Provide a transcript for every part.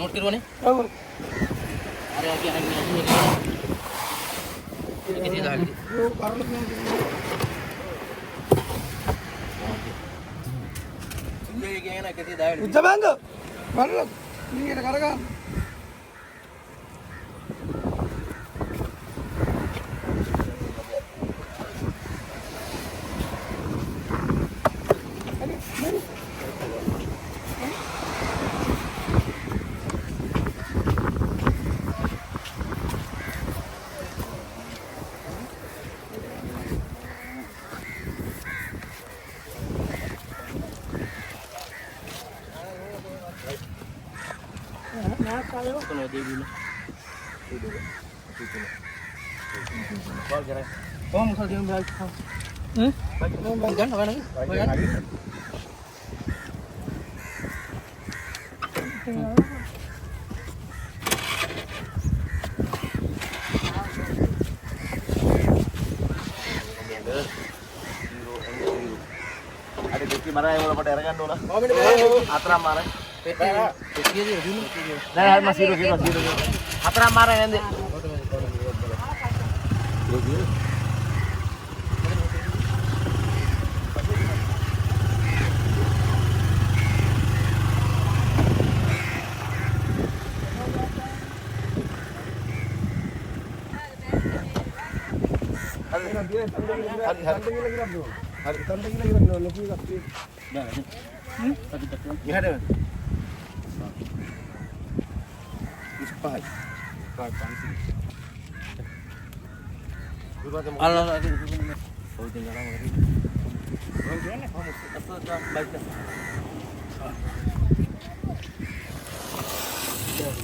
Note करवाने अरे आगे आगे किसी दाल ये क्या है ना किसी दाल जबांग बरल நீங்க கரகா Kalau dia dulu. Bal gerai. Oh, misal dia ambil aja. Bagian apa lagi? Bagian. barang yang udah pada ergan dulu. Atra marah. Nah, masih dulu. Atra marah nanti.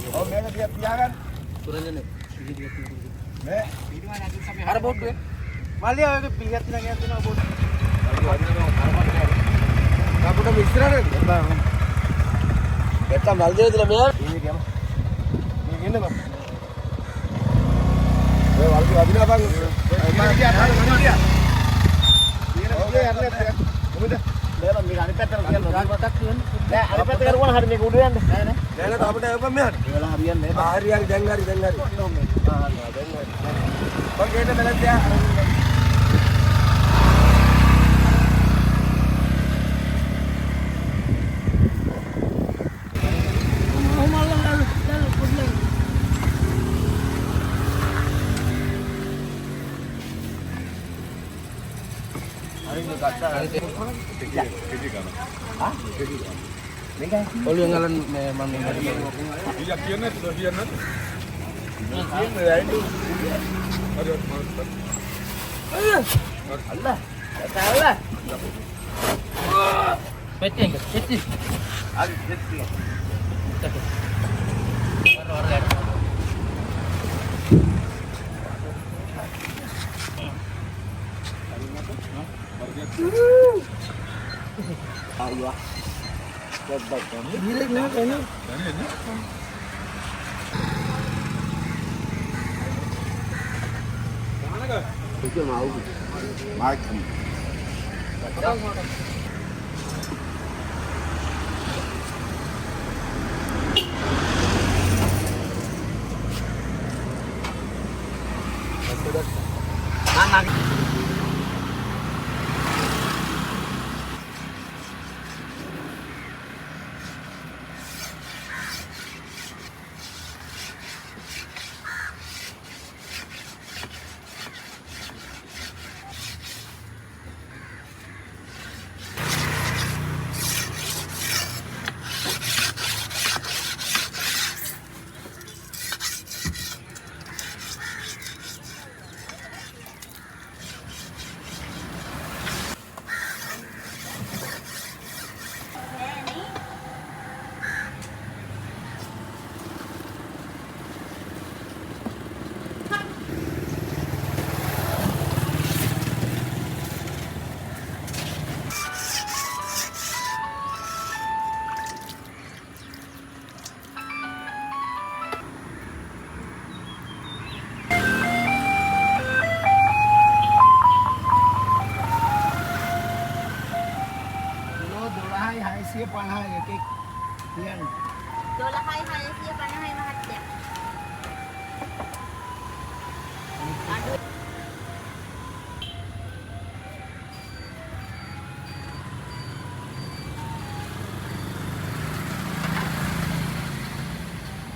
Oh, mereka tiap kan? Ada boat deh. Mali aja ke pinggir lagi itu na boat. Kamu udah misra kan? Kita maldi itu lah biar. Ini dia. Ini bang. Waldi abina bang. Ini dia. Oke, arnet. Udah. Dalam di hari peter kan. Nah, hari peter kan hari minggu kemudian deh. Dana apa dah apa mer? Harian deh. Harian dengar. Bang kita belas ya. Kalau yang ngalan memang Iya kian sudah kian kan? Allah, salah. Betul. Betul. Ayah. Cepat kami. Gila ini. Mana kah? Itu mau. Makan. Anak. Siapa lah ya kek? Kian. Dola hai siapa na hai mahatya. Aduh.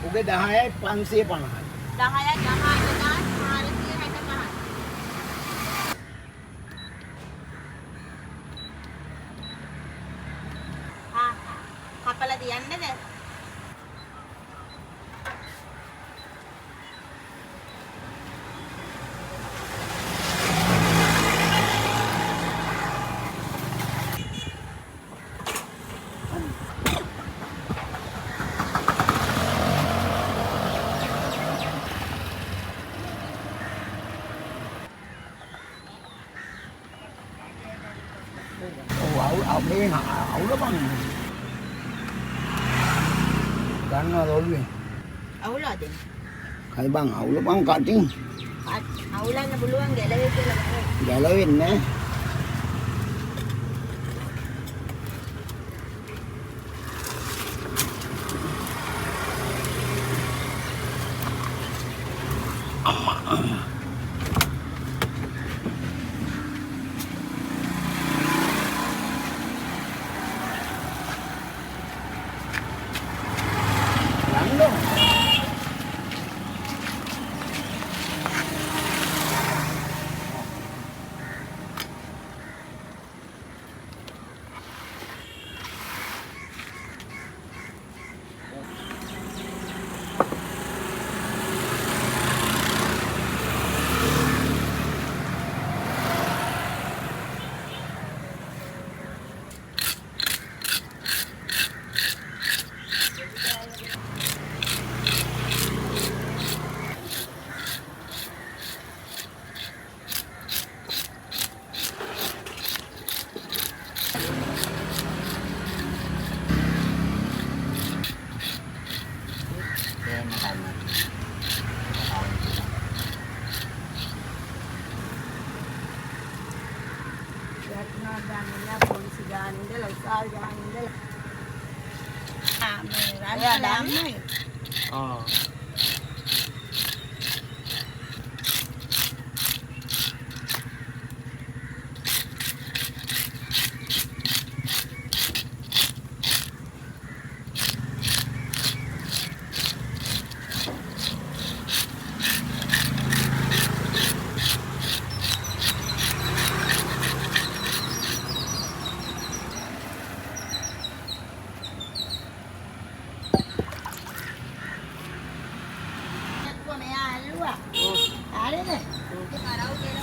Udah dah hai 500 panah. Dahaya jahan na harus dia hai kamahan. Kapala diyan na deh. Ảo đi hả? Ảo đó bang. Kan ada lu. Aula din. Kay bang ảo đó bang kating. At aula na buluang galawin ko lang. Galawin na. Police ගාන ඉඳලා උසාවි ගාන ඉඳලා මේ රන් දාන්නේ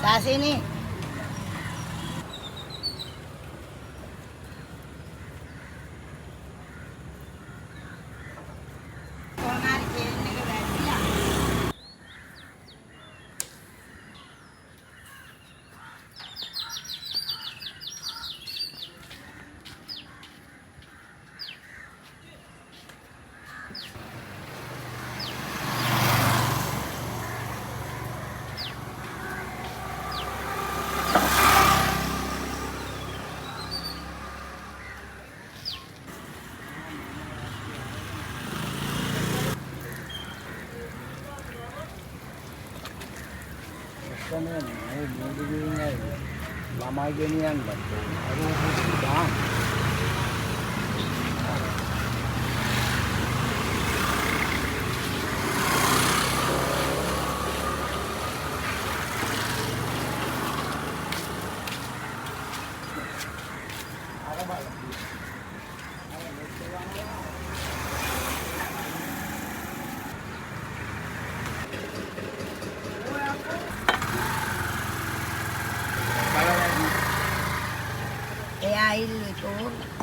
Sasini. ළමයි ගෙනියන්න දාන්න.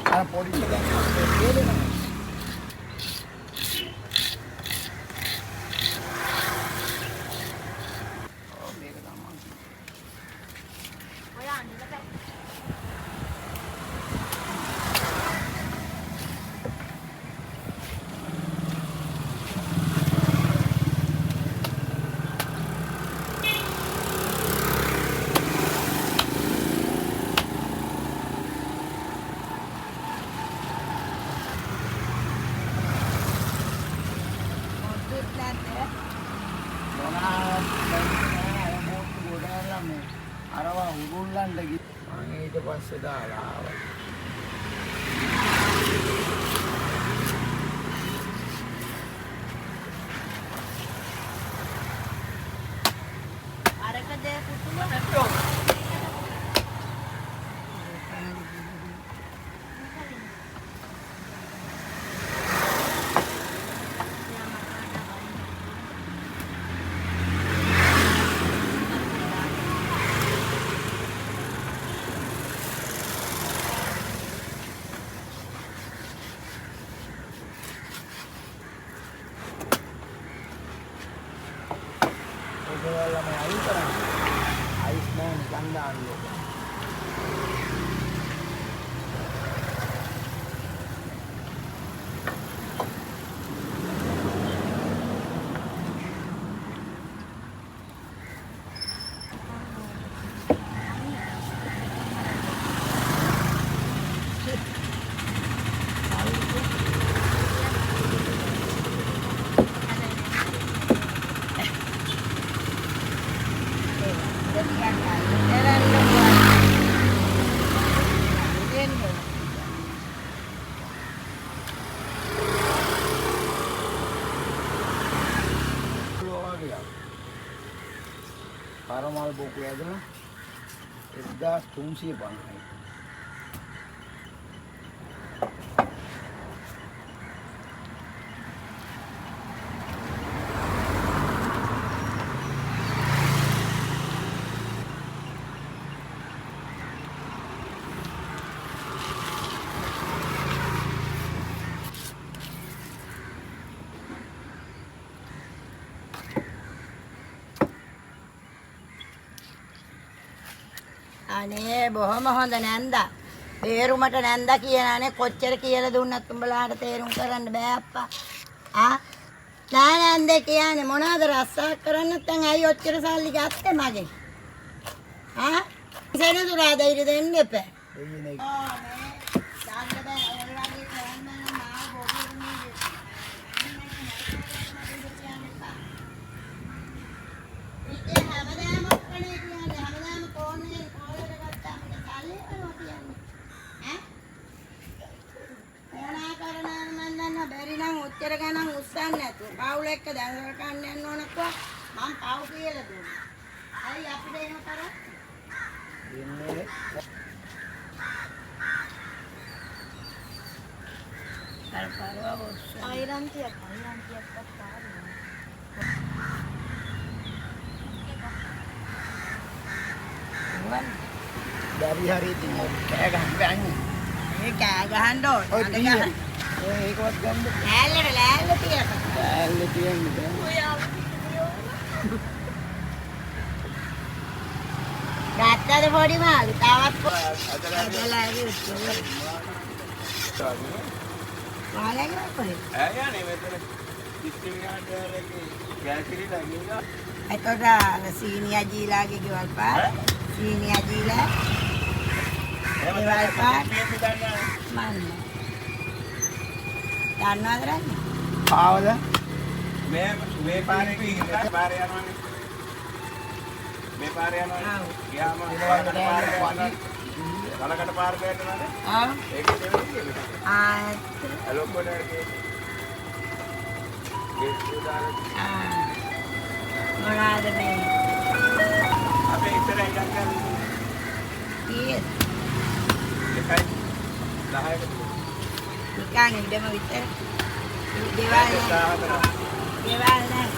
අර පොඩි දෙයක් අරවා උගුල්ලන්ට මම ඊට පස්සේ දාලා ආවා. අරක දෙය පුතුම නැටෝ. Iceman Kandan. පරමල් බොකු ඇදලා 1350යි. අනේ බොහොම හොඳ නැන්දා. තේරුමට නැන්දා කියනනේ කොච්චර කියලා දුන්නත් උඹලාට තේරුම් කරන්න බෑ අප්පා. නැන්දේ කියන්නේ මොනවද රස්සාවක් කරන්න නැත්නම් ඇයි ඔච්චර සල්ලි ගත්තේ මගෙන්? සෙනසුරාදා ඉර දෙන්න එපා. එන්නේ බැරි නම් උත්තර ගණන් උස්සන්නේ නැතුව පවුල එක්ක දැනග ගන්න යන්න ඕනකෝ මම පව් කියලා දුන්නා. හරි අපිට එහෙම කරා. දෙන්නේ කරපරවා ඔස්ස. අයිරන්තියක් පත් කරා. බැරි හරි ඉතින් කෑ ගහන්න බෑනේ. මේ කෑ ගහන්න ඕනේ. ඔය තියෙන්නේ. ඔය ඒකවත් ගන්න. ලෑල්ල තියන්න. ලෑල්ල තියන්නේ බෑ. ගත්තද පොඩි මාළු තවත් අදලා ඇවි උත්තර. මාළගේ කොහෙද? යන්නේ මෙතන ඉස්තිරියට ගෑකිරිලා ගියා. එතකොට සීනියා ජීලාගේ ගෙවල් පාර සීනියා ජීලා ගෙවල් පාර මන්න. දන්නවද රන්නේ? ආවද? මේ පාරේ ඉන්න පාරේ යනවානේ. මේ පාරේ යනවා. ගියාම ඉනවලකට පාරට යනවානේ. ඒක දෙවෙනි එක. ලොක්කොට මොනවාද මේ? අපේ ඉස්සරහ ඉඳන් ගන්න. කීයද? 10කට. නිකන් ඉඳම විතර. දේවල් නෑ.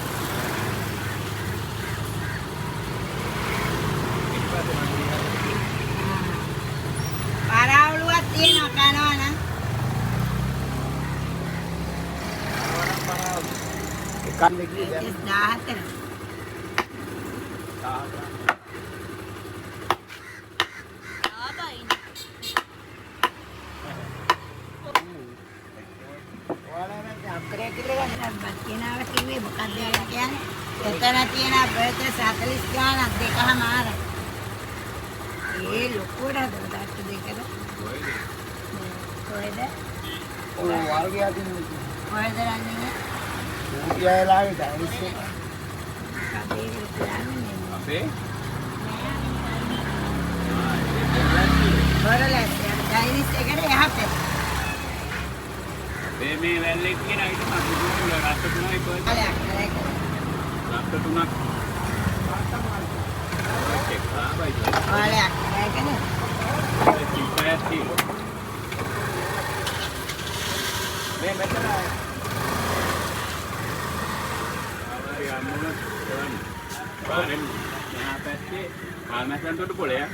පාරාවලුවක් තියෙනවා කනවා නම්. එකක් දෙකේ දැන් 14. අක්කරයක් කියලා ගන්න බක්කිනාව කිව්වේ මොකක්ද කියන්නේ? එතන තියෙන බර්ත 40 ගානක් දෙකමාරයි. ඒ ලොකුවට හදලා දෙකද? කොහෙද? ඔය වර්ගය අදින්නේ. කොහෙද රන්නේ? ඌටියාලාගේ ඩයිස් එක. කපේ කියන්නේ. අපේ බරලස් ඩයිස් එකට යහපත්. මේ වැල්ලේ කියන අයිට මම රස්ත තුනයි කොහෙද? රස්ත තුනක්. ඒක ආවයි. ඔයාලක් ඒකනේ. ඒක ඉස්සරහට තියෙනවා. මේ මෙතන ආවරි අම්මුණ එවන්න. පාරෙන් යනා පැත්තේ ආල්මැස්සන්ට පොළයක්.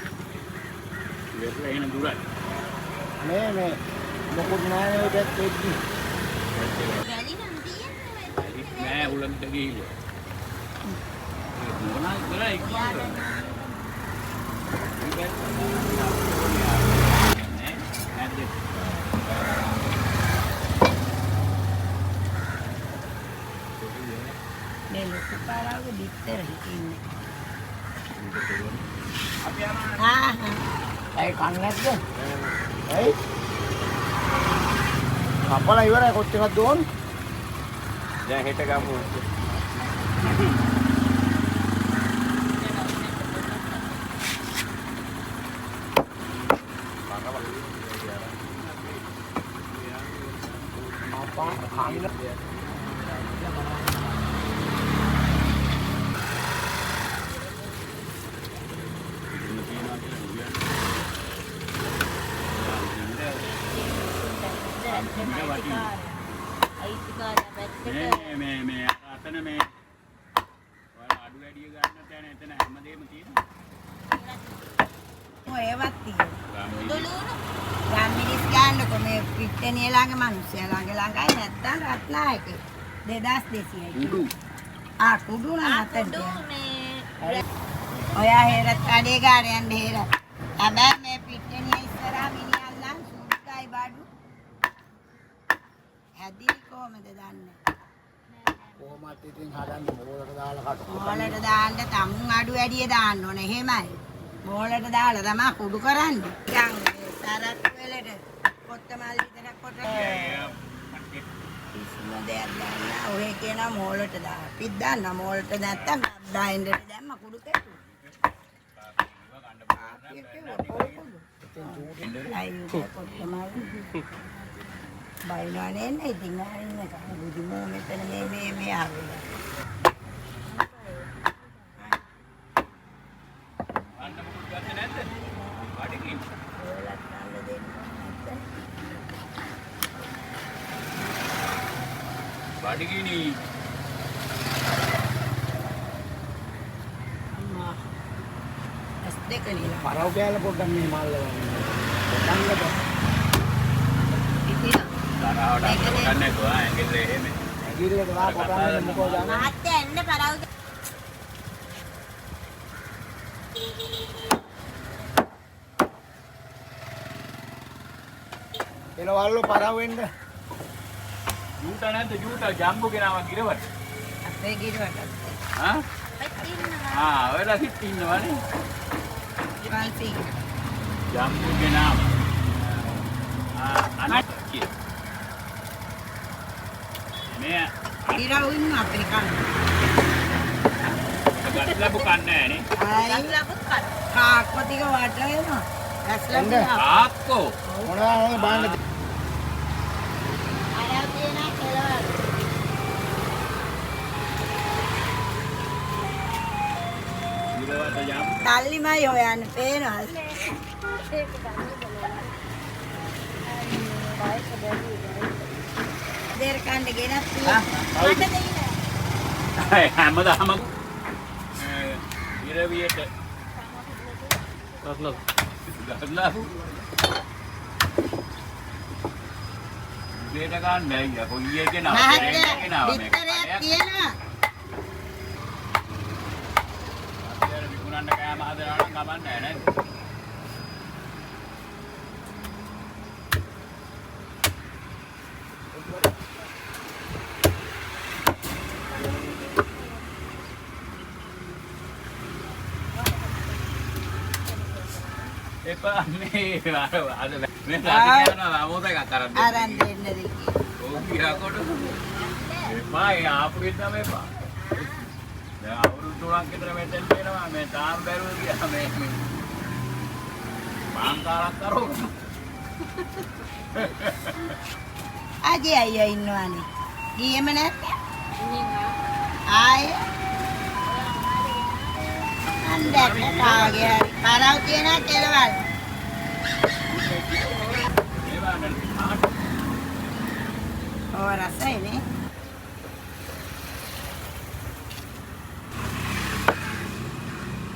ඉතින් එන දුරයි. මේ මොකුත් නැහැ ඔය පැත්තේ ඉන්නේ. වැඩි නම් තියෙන්නේ. නෑ උලන්ට ගිහිල්ලා. මොනවා කරා ඉක්මනට. මේ ලොකු පාරාවක පිටර හිටින්නේ. අපි යනවා. ඇයි කන්නේ නැද්ද? ඇයි? කපලා ඉවරයි කොච්චරක්ද ඕනේ? දැන් හෙට ගමු. අයිතිකාරය පැත්තට මේ අතන මේ ඔයාලා අඩු වැඩි ගන්න තැන එතන හැමදේම තියෙනවා. ඒවත් තියෙනවා. ගම්මිනිස් ගන්නකො මේ පිට්ටනිය ළඟ මිනිස්සයා ළඟයි නැත්තම් රත්නායක 2200යි. උඩු. කුඩු නතර. ඔයා හේරත් කඩේ ගාන යන්න හේර. හැබැයි මේ පිට්ටනිය ඉස්සරහා මිනිහල්ලන් සුද්දයි බඩු. හැදිලි කොහමද දන්නේ? කොහොමද ඉතින් හදන්නේ මොලට දාලා කට. මොලට දාන්න තමුන් අඩු වැඩිය දාන්න ඕනේ එහෙමයි. මොලට දාලා තමයි කුඩු කරන්නේ. දැන් සරත් වෙලෙට කොත්තමල් විතරක් කොට කිසිම දෙයක් දාන්න ඔය කියන මොලට දාන්න. පිට දාන්න මොලට නැත්තම් බ්ලයින්ඩර් දැම්ම කුඩු කෙරුවා. බයිනවනේ නේ ඉතින් ආරින්න කන බුදුමෝ මෙතන මේ ආවෙලා. අන්න මොකද ගත්තේ නැද්ද? බඩගිනි. ඔයාලත් අල්ල දෙන්න නැත්නම් බඩගිනි. අම්මා ඇස් දෙක නිලා. පරව කෑල්ල පොඩ්ඩක් මේ මල්ල ගන්න. ඉතින් තරහවට ගන්න නැතුව ඇඟිල්ල එහෙම. ඇගිල්ලට වා පොඩ්ඩක් මොකෝ දාන්න. මහත්තයා එන්න පරව එනවල්ලු පරව වෙන්න. ජූට නැද්ද ජූට ජම්බෝ ගෙනාවා ගිරවට. අපේ ගිරවට. හා? ඔයාලා හිට ඉන්නවනේ. වන්සි. ජම්බෝ ගෙනාවා. අනත් කිය. මේ ගිරව ඉන්න අපේ කන්න. ගස්ලා බුකන්නේ නෑනේ. ගස්ලා බුත් කන්න. කාක්ක ටික වට වෙනවා. ගස්ලා බුත්. ආක්කෝ. මොනවා බාන්න අරව තියෙන කෙලවල. ගිරවට යම්. තල්ලිමයි හොයන්නේ පේනවද? දෙර කන්න ගෙනත් මට දෙන්න. හැමදාම ඉරවියට ගස්ලා දෙයට ගන්න අයියා කොයි එකේ නම මහත්තයා විතරයක් තියෙනවා. අපිට විකුණන්න කෑම හදනවා නම් කමන්නේ නැහැ නේද? එපා මේ අද මේ රාජ යනවා ආමෝද එකක් අරන් දෙන්න. අරන් දෙන්න දෙකේ. ඔව් ගියාකොට එපා ඒ ආපු ගෙදර මේපා. දැන් අවුරුදු 3ක් විතර මෙතෙන් වෙනවා මේ තාම බැරුව ගියා මේ මාංකාරක් කරෝ. අජේ අයියා ඉන්නවනේ. ගියේම නැත්නම්. ආයේ අන්දර කාගේ හරි පරව තියන කෙලවල්. ඕ රසයිනේ.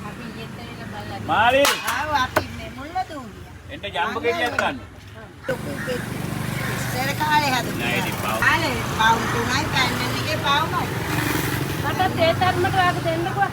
අපි යෙත්තේල බලලා. මාලි ආව අපි මේ මුල්ල දුන්නියා. එන්න ජම්බ ගෙඩියක් ගන්න. ඉස්සර කාලේ හදුවා. නෑ ඉතින් පව්. ආලේ පව් තුනයි කන්නන් එකේ පව්මයි. මට තේ තරමට ආක දෙන්නකෝ.